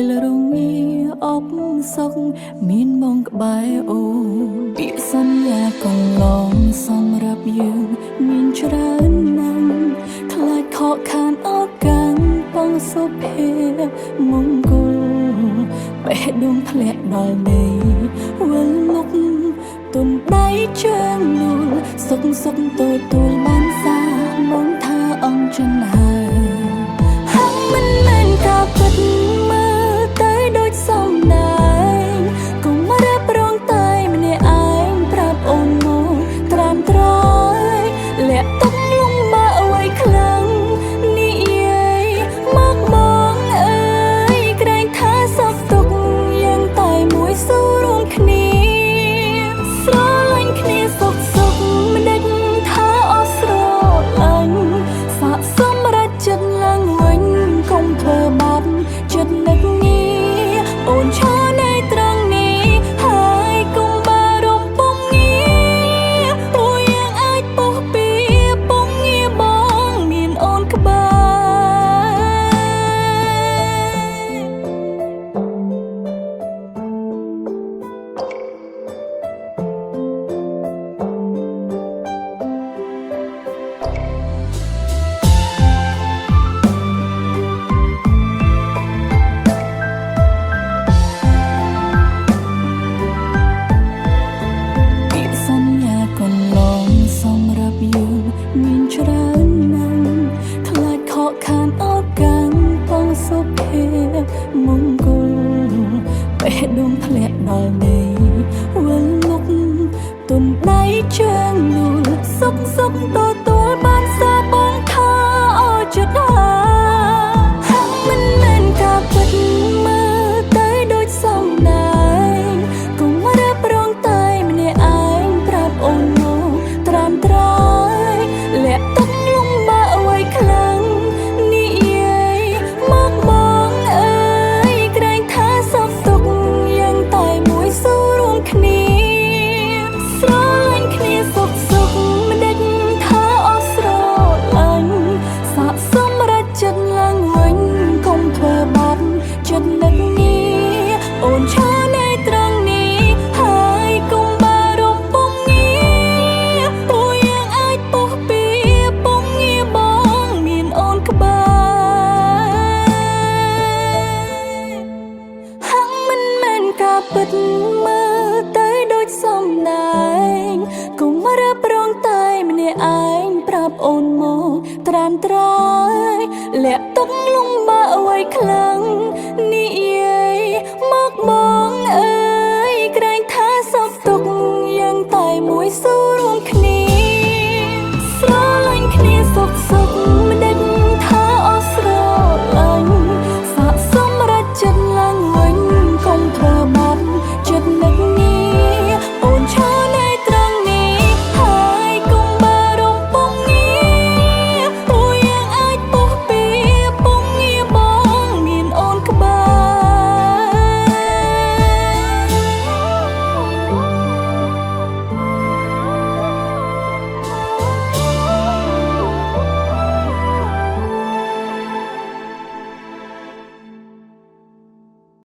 ពេលរងាអបសុកមានមកក្បែរអូពាក្យសន្យាកន្លងសម្រាប់យើងមានច្រើនណាស់ខ្លាចខកខានឱកាសបងសុភេមង្គលបេះដូងធ្លាក់ដល់ដីវិលមកទុនដៃជើងនួលសុកទទួលបានសាមកថាអង្គចិនហើយហាក់មិនមែនការពិតមើលទៅដូចសំដែងកុំរ៉ាប់រងតែម្នាក់ឯងប្រាប់អូនមកត្រាំត្រយលាក់ទុកលំបាកអ្វីខ្លាំងនិយាយមកបងអើយក្រែងថាសោកទុកយ៉ាងតែមួយស៊ូរួមគ្នាស្រឡាញ់គ្នាសុខមិនដេចថាអស់ស្រឡាញ់សាកសម្រាប់ចិត្តឡើងវិញកុំធ្វើបាបចិត្តនឹកងារអូនឈរនៅត្រង់នេះហើយកុំបារម្ភពុំងារព្រោះយើងអាចពុះពីពុំងារបងមានអូនក្បែសម្រាប់យើងមានច្រើនណាស់ខ្លាចខកខានឱកាសបងសុភេមង្គលបេះដូងធ្លាក់ដល់ដីវិលមកទុនដៃជើងនួលសុកទទួលបានសាបងថាអរចិត្តហាក់មិនមែនការពិតមើលទៅដូចសំដែងកុំរ៉ាប់រងតែម្នាក់ឯងប្រាប់អូនមកត្រាំត្រយលាក់ទុកលំបាកអ្វីខ្លាំងនិយាយមកបងអើយក្រែងថាសោកទុកយ៉ាងតែមួយស៊ូរួមគ្នាស្រឡាញ់គ្នាសុខមិនដេចថាអស់ស្រឡាញ់សាកសម្រាប់ចិត្តឡើងវិញកុំធ្វើបាបចិត្តនឹកងារអូន